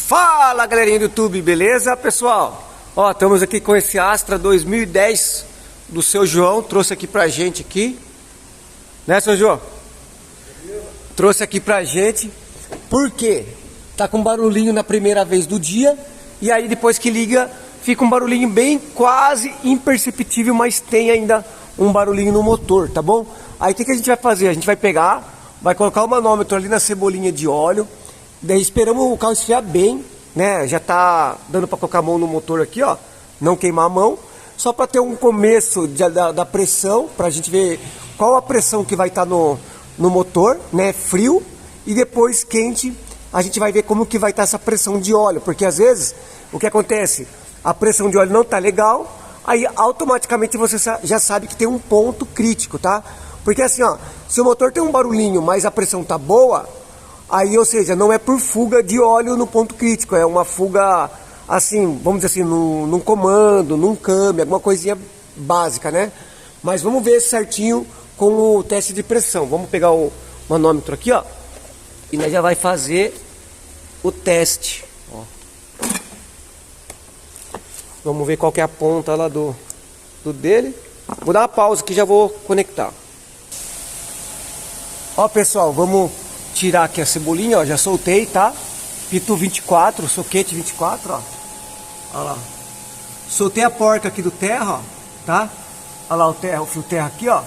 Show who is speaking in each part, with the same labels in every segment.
Speaker 1: Fala, galerinha do YouTube, beleza, pessoal? Ó, estamos aqui com esse Astra 2010 do seu João, trouxe aqui pra gente aqui, né, seu João? Trouxe aqui pra gente, porque tá com barulhinho na primeira vez do dia, e aí depois que liga, fica um barulhinho bem quase imperceptível, mas tem ainda um barulhinho no motor, tá bom? Aí o que a gente vai fazer? A gente vai pegar, vai colocar o manômetro ali na cebolinha de óleo. Daí esperamos o carro esfriar bem, né? Já tá dando para colocar a mão no motor aqui, ó. Não queimar a mão. Só para ter um começo da pressão, para a gente ver qual a pressão que vai estar no motor, né? Frio. E depois quente, a gente vai ver como que vai estar essa pressão de óleo. Porque às vezes, o que acontece? A pressão de óleo não tá legal. Aí automaticamente você já sabe que tem um ponto crítico, tá? Porque assim, ó, se o motor tem um barulhinho, mas a pressão tá boa, aí, ou seja, não é por fuga de óleo no ponto crítico, é uma fuga, assim, vamos dizer assim, num comando, num câmbio, alguma coisinha básica, né? Mas vamos ver certinho com o teste de pressão. Vamos pegar o manômetro aqui, ó, e nós já vai fazer o teste, ó. Vamos ver qual que é a ponta lá do dele. Vou dar uma pausa aqui e já vou conectar. Ó, pessoal, vamos tirar aqui a cebolinha, ó, já soltei, tá? Pito 24, soquete 24, ó. Olha lá. Soltei a porca aqui do terra, ó, tá? Olha lá o fio terra aqui, ó.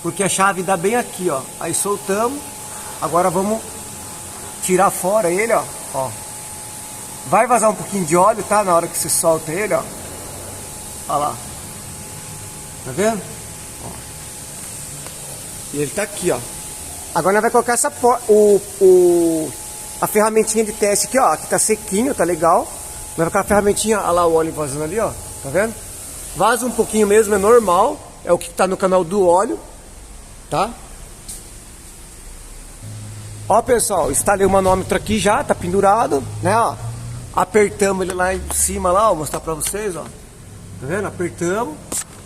Speaker 1: Porque a chave dá bem aqui, ó. Aí soltamos. Agora vamos tirar fora ele, ó. Ó. Vai vazar um pouquinho de óleo, tá? Na hora que você solta ele, ó. Olha lá. Tá vendo? Ó. E ele tá aqui, ó. Agora nós vamos colocar a ferramentinha de teste aqui, ó. Aqui tá sequinho, tá legal. Nós vamos colocar a ferramentinha, olha lá o óleo vazando ali, ó. Tá vendo? Vaza um pouquinho mesmo, é normal. É o que tá no canal do óleo, tá? Ó, pessoal, instalei o manômetro aqui já, tá pendurado, né, ó. Apertamos ele lá em cima, lá, ó, vou mostrar pra vocês, ó. Tá vendo? Apertamos.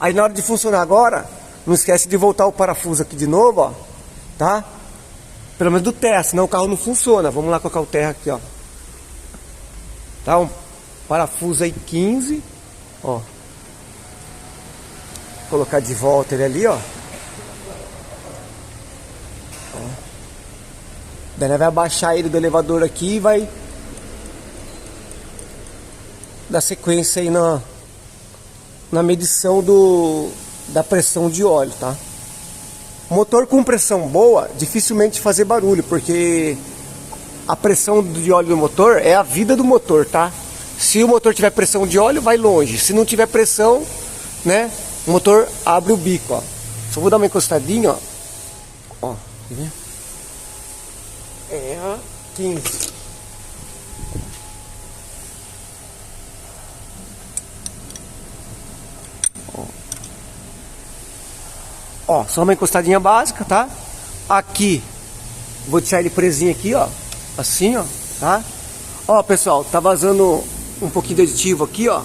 Speaker 1: Aí na hora de funcionar agora, não esquece de voltar o parafuso aqui de novo, ó. Tá? Pelo menos do terra, senão o carro não funciona. Vamos lá colocar o terra aqui, ó. Tá? Um parafuso aí 15. Ó. Colocar de volta ele ali, ó. Daí nós vai abaixar ele do elevador aqui e vai dar sequência aí na medição da pressão de óleo, tá? Motor com pressão boa dificilmente fazer barulho, porque a pressão de óleo do motor é a vida do motor, tá? Se o motor tiver pressão de óleo, vai longe. Se não tiver pressão, né, o motor abre o bico, ó. Só vou dar uma encostadinha, ó. Ó, quer ver? É 15. Ó, só uma encostadinha básica, tá? Aqui, vou deixar ele presinho aqui, ó. Assim, ó, tá? Ó, pessoal, tá vazando um pouquinho de aditivo aqui, ó.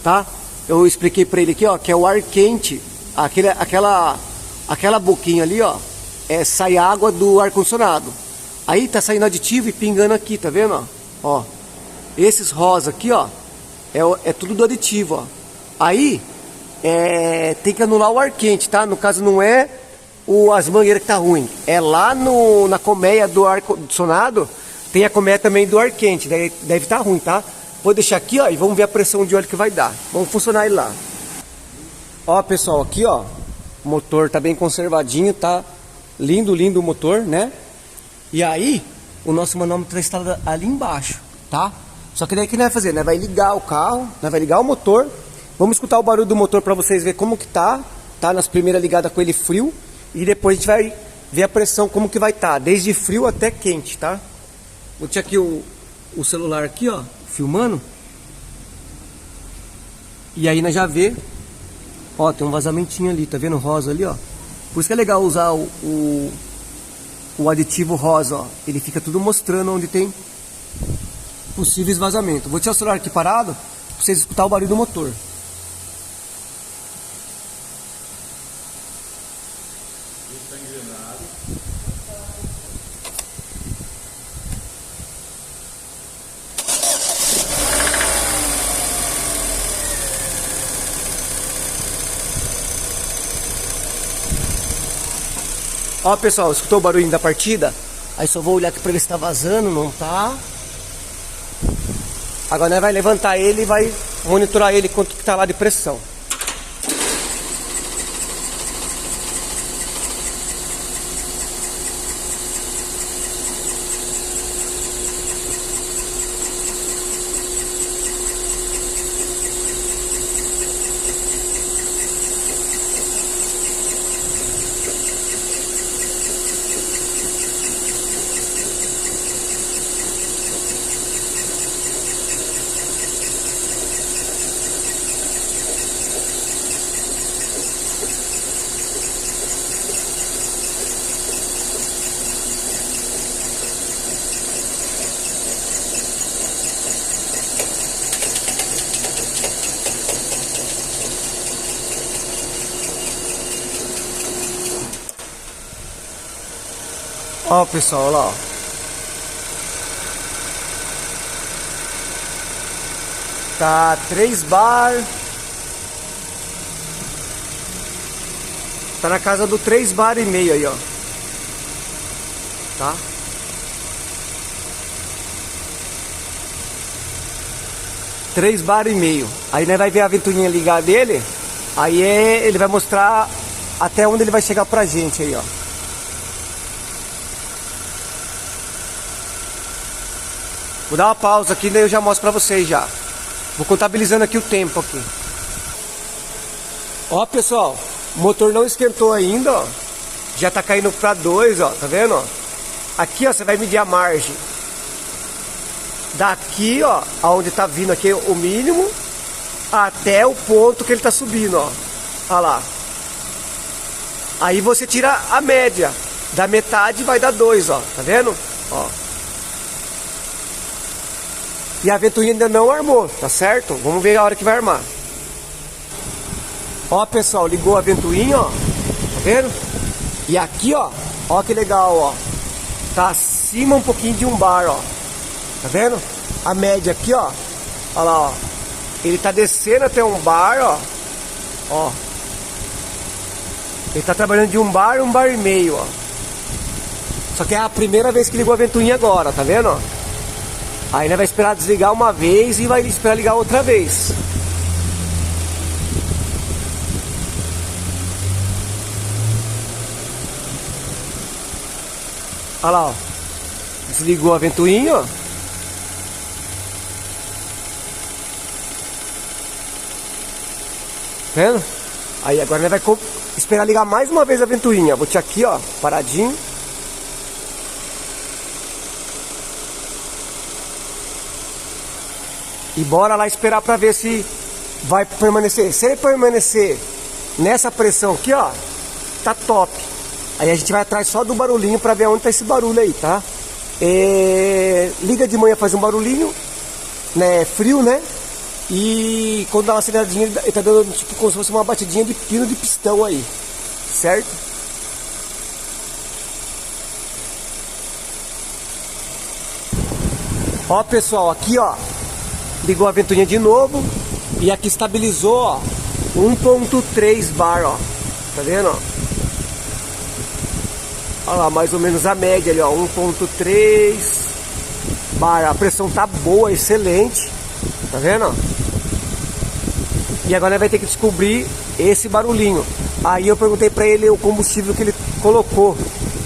Speaker 1: Tá? Eu expliquei pra ele aqui, ó, que é o ar quente. Aquela boquinha ali, ó, sai água do ar-condicionado. Aí tá saindo aditivo e pingando aqui, tá vendo, ó? Ó, esses rosa aqui, ó, é tudo do aditivo, ó. Aí tem que anular o ar quente, tá? No caso não é as mangueiras que tá ruim, é lá na colmeia do ar condicionado, tem a colmeia também do ar quente, deve estar ruim, tá? Vou deixar aqui, ó, e vamos ver a pressão de óleo que vai dar. Vamos funcionar ele lá. Ó, pessoal, aqui, ó, o motor tá bem conservadinho, tá lindo, lindo o motor, né? E aí, o nosso manômetro está ali embaixo, tá? Só que daí o que nós vai fazer? Nós vai ligar o carro, nós vai ligar o motor. Vamos escutar o barulho do motor para vocês verem como que tá nas primeiras ligadas com ele frio. E depois a gente vai ver a pressão como que vai estar, desde frio até quente, tá? Vou tirar aqui o celular aqui, ó, filmando. E aí nós já vê, ó, tem um vazamentinho ali, tá vendo o rosa ali, ó? Por isso que é legal usar o aditivo rosa, ó. Ele fica tudo mostrando onde tem possíveis vazamentos. Vou tirar o celular aqui parado para vocês escutar o barulho do motor.
Speaker 2: Está engrenado.
Speaker 1: Ó, pessoal, escutou o barulhinho da partida? Aí só vou olhar aqui pra ver se tá vazando, não tá. Agora nós vai levantar ele e vai monitorar ele quanto que tá lá de pressão. Ó, pessoal, olha lá, ó. Tá 3 bar. Tá na casa do 3 bar e meio aí, ó. Tá? Três bar e meio. Aí nós vai ver a ventoinha ligar dele. Aí ele vai mostrar até onde ele vai chegar pra gente aí, ó. Vou dar uma pausa aqui, daí eu já mostro pra vocês já. Vou contabilizando aqui o tempo aqui. Ó, pessoal, o motor não esquentou ainda, ó. Já tá caindo pra 2, ó, tá vendo, ó? Aqui, ó, você vai medir a margem. Daqui, ó, aonde tá vindo aqui o mínimo, até o ponto que ele tá subindo, ó. Olha lá. Aí você tira a média. Da metade vai dar 2, ó, tá vendo? Ó. E a ventoinha ainda não armou, tá certo? Vamos ver a hora que vai armar. Ó, pessoal, ligou a ventoinha, ó. Tá vendo? E aqui, ó que legal, ó. Tá acima um pouquinho de 1 bar, ó. Tá vendo? A média aqui, ó. Olha lá, ó. Ele tá descendo até 1 bar, ó. Ó. Ele tá trabalhando de 1 bar e meio, ó. Só que é a primeira vez que ligou a ventoinha agora, tá vendo, ó? Aí vai esperar desligar uma vez e vai esperar ligar outra vez. Olha lá, ó. Desligou a ventoinha, ó. Vendo? Aí agora vai esperar ligar mais uma vez a ventoinha. Vou tirar aqui, ó, paradinho. E bora lá esperar pra ver se vai permanecer. Se ele permanecer nessa pressão aqui, ó, tá top. Aí a gente vai atrás só do barulhinho pra ver onde tá esse barulho aí, tá? Liga de manhã, faz um barulhinho, né? Frio, né? E quando dá uma aceleradinha, ele tá dando tipo como se fosse uma batidinha de pino de pistão aí, certo? Ó, pessoal, aqui, ó, ligou a ventoinha de novo e aqui estabilizou, ó, 1.3 bar, ó. Tá vendo, ó? Olha lá, mais ou menos a média ali, ó, 1.3 bar. A pressão tá boa, excelente. Tá vendo, ó? E agora vai ter que descobrir esse barulhinho. Aí eu perguntei pra ele o combustível que ele colocou,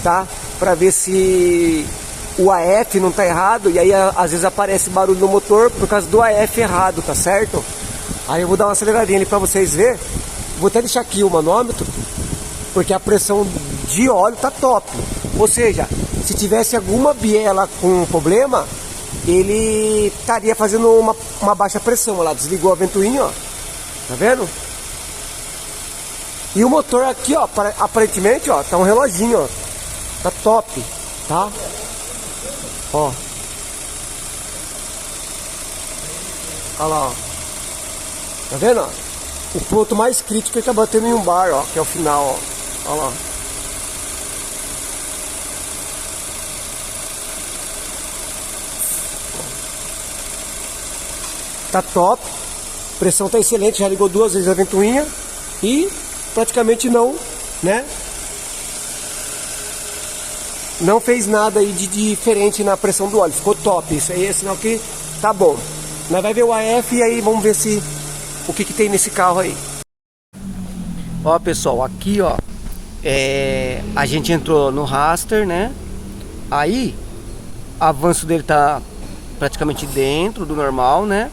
Speaker 1: tá? Pra ver se o AF não tá errado. E aí às vezes aparece barulho no motor por causa do AF errado, tá certo? Aí eu vou dar uma aceleradinha ali pra vocês verem. Vou até deixar aqui o manômetro, porque a pressão de óleo tá top. Ou seja, se tivesse alguma biela com problema, ele estaria fazendo uma baixa pressão. Olha lá, desligou a ventoinha, ó. Tá vendo? E o motor aqui, ó, aparentemente, ó, tá um reloginho, ó. Tá top, tá? Ó. Olha lá, ó. Tá vendo, ó? O ponto mais crítico ele tá batendo em 1 bar, ó, que é o final, ó. Olha lá. Tá top. Pressão tá excelente, já ligou 2 vezes a ventoinha e praticamente não, né? não fez nada aí de diferente na pressão do óleo. Ficou top. Isso aí é sinal que tá bom. Nós vai ver o AF e aí vamos ver se o que tem nesse carro aí. Ó, pessoal, aqui ó, a gente entrou no raster, né? Aí, o avanço dele tá praticamente dentro do normal, né?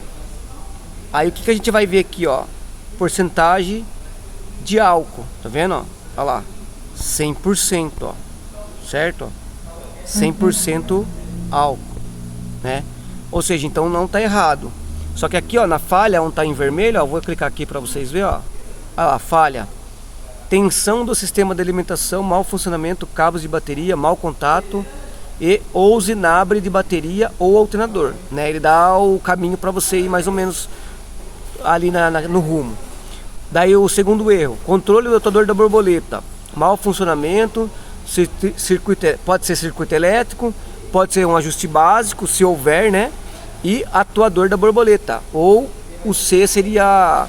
Speaker 1: Aí o que a gente vai ver aqui, ó? Porcentagem de álcool, tá vendo, ó? Olha lá, 100%, ó. Certo? 100% álcool, né? Ou seja, então não tá errado. Só que aqui, ó, na falha, onde tá em vermelho, ó, vou clicar aqui para vocês verem, ó. Olha lá, falha. Tensão do sistema de alimentação, mau funcionamento, cabos de bateria, mau contato e ou usinabre de bateria ou alternador, né? Ele dá o caminho para você ir mais ou menos ali no rumo. Daí o segundo erro, controle do atuador da borboleta, mau funcionamento, circuito, pode ser circuito elétrico, pode ser um ajuste básico, se houver, né? E atuador da borboleta, ou o C seria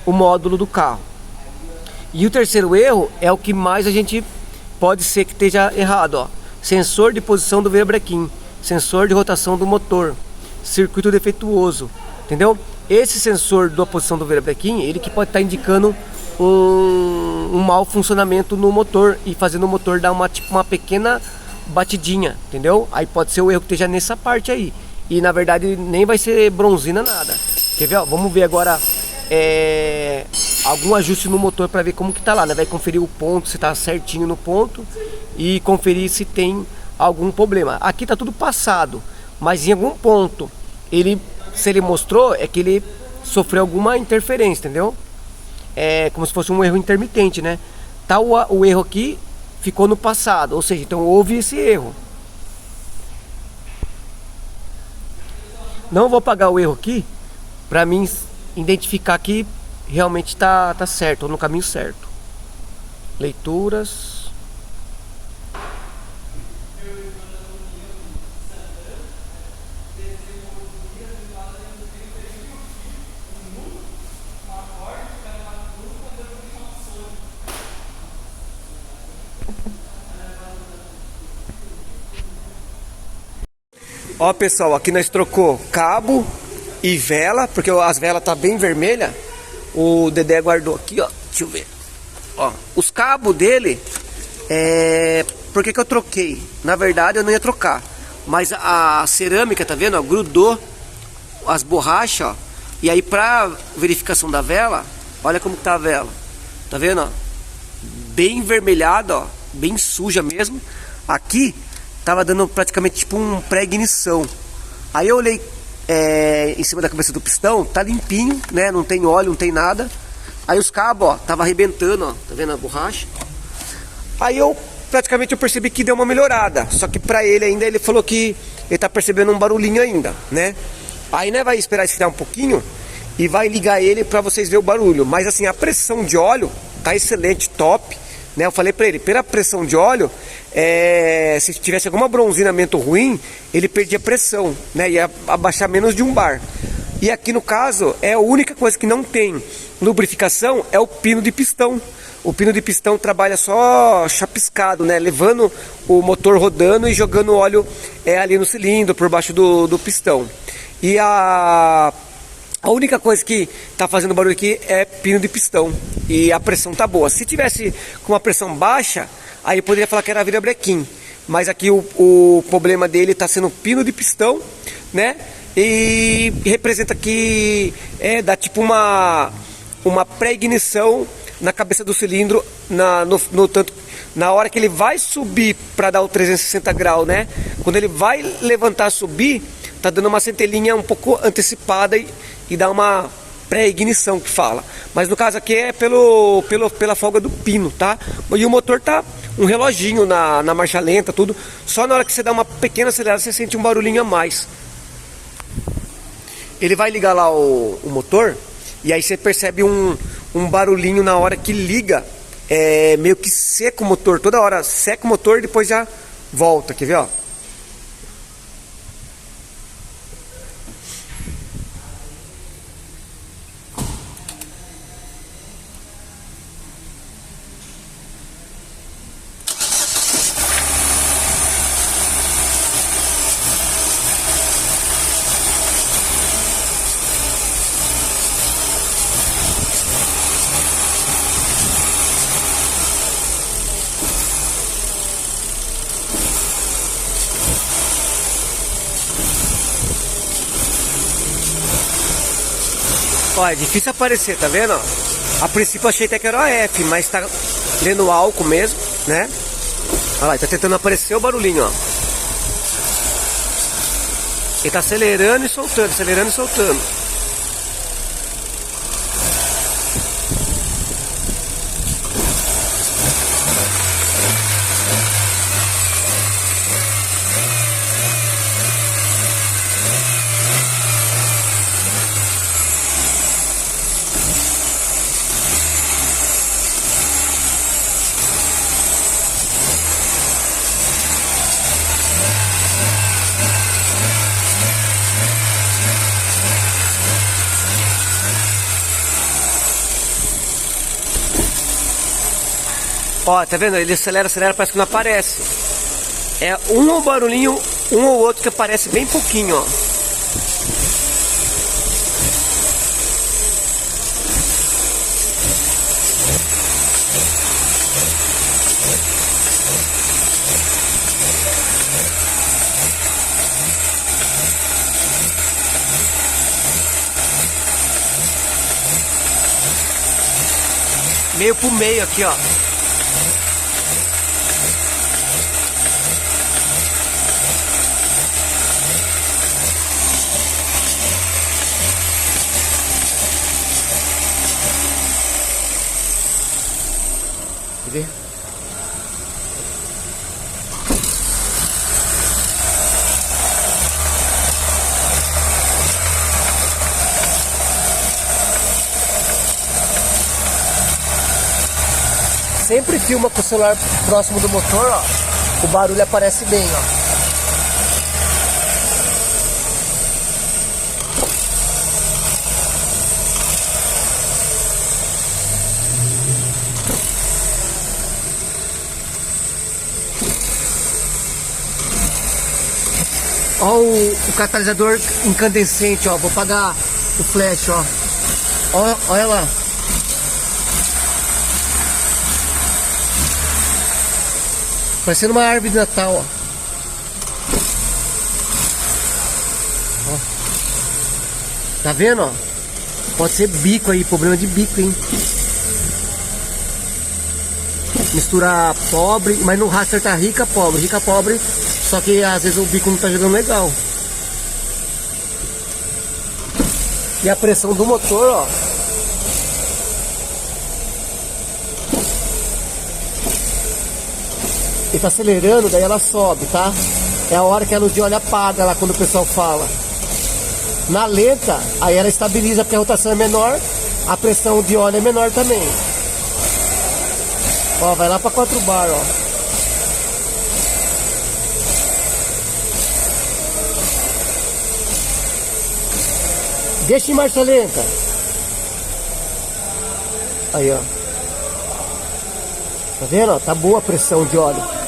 Speaker 1: o módulo do carro. E o terceiro erro é o que mais a gente pode ser que esteja errado, ó. Sensor de posição do virabrequim, sensor de rotação do motor, circuito defeituoso, entendeu? Esse sensor da posição do virabrequim, ele que pode estar indicando um mau funcionamento no motor e fazendo o motor dar uma pequena batidinha, entendeu? Aí pode ser o erro que esteja nessa parte aí. E na verdade nem vai ser bronzina nada. Quer ver? Ó, vamos ver agora algum ajuste no motor para ver como que tá lá, né? Vai conferir o ponto, se tá certinho no ponto e conferir se tem algum problema. Aqui tá tudo passado, mas em algum ponto se ele mostrou, é que ele sofreu alguma interferência, entendeu? É como se fosse um erro intermitente, né? Tá o erro aqui ficou no passado, ou seja, então houve esse erro. Não vou apagar o erro aqui para mim identificar que realmente tá certo, ou no caminho certo. Leituras. Ó, pessoal, aqui nós trocou cabo e vela, porque as velas tá bem vermelha. O Dedé guardou aqui, ó. Deixa eu ver. Ó, os cabos dele, por que eu troquei? Na verdade eu não ia trocar, mas a cerâmica, tá vendo, ó, grudou as borrachas, ó. E aí pra verificação da vela, olha como tá a vela. Tá vendo, ó? Bem vermelhada, ó, bem suja mesmo. Aqui tava dando praticamente tipo um pré-ignição. Aí eu olhei em cima da cabeça do pistão, tá limpinho, né? Não tem óleo, não tem nada. Aí os cabos, ó, tava arrebentando, ó. Tá vendo a borracha? Aí eu percebi que deu uma melhorada. Só que pra ele ainda, ele falou que ele tá percebendo um barulhinho ainda, né? Aí, né, vai esperar esfriar um pouquinho e vai ligar ele pra vocês verem o barulho. Mas assim, a pressão de óleo tá excelente, top, né? Eu falei pra ele, pela pressão de óleo, se tivesse algum bronzinamento ruim, ele perdia pressão, né? Ia abaixar menos de 1 bar. E aqui no caso, a única coisa que não tem lubrificação é o pino de pistão. O pino de pistão trabalha só chapiscado, né? Levando o motor rodando e jogando óleo ali no cilindro, por baixo do pistão. E a única coisa que tá fazendo barulho aqui é pino de pistão. E a pressão tá boa. Se tivesse com uma pressão baixa, aí eu poderia falar que era virabrequim. Mas aqui o problema dele tá sendo pino de pistão, né? E representa que dá tipo uma pré-ignição na cabeça do cilindro, tanto na hora que ele vai subir para dar o 360 graus, né? Quando ele vai levantar, subir, tá dando uma centelhinha um pouco antecipada e dá uma pré-ignição que fala. Mas no caso aqui é pela folga do pino, tá? E o motor tá um reloginho na marcha lenta, tudo. Só na hora que você dá uma pequena acelerada você sente um barulhinho a mais. Ele vai ligar lá o motor e aí você percebe um barulhinho na hora que liga. Meio que seca o motor, toda hora seca o motor e depois já volta, quer ver, ó? Ó, é difícil aparecer, tá vendo? Ó? A princípio eu achei até que era o AF, mas tá lendo álcool mesmo, né? Olha lá, ele tá tentando aparecer o barulhinho, ó. Ele tá acelerando e soltando, acelerando e soltando. Ó, tá vendo? Ele acelera, acelera, parece que não aparece. É um barulhinho, um ou outro que aparece bem pouquinho, ó. Meio pro meio aqui, ó. Quer ver? Sempre filma com o celular próximo do motor, ó. O barulho aparece bem, ó. Ó o catalisador incandescente, ó. Vou apagar o flash, ó. Ó, olha lá. Parecendo uma árvore de Natal, ó. Ó. Tá vendo, ó? Pode ser bico aí, problema de bico, hein? Misturar pobre, mas no raster tá rica, pobre. Só que às vezes o bico não tá jogando legal. E a pressão do motor, ó. Ele tá acelerando, daí ela sobe, tá? É a hora que a luz de óleo apaga lá quando o pessoal fala. Na lenta, aí ela estabiliza porque a rotação é menor, a pressão de óleo é menor também. Ó, vai lá pra 4 bar, ó. Deixa em marcha lenta. Aí, ó. Tá vendo? Ó? Tá boa a pressão de óleo.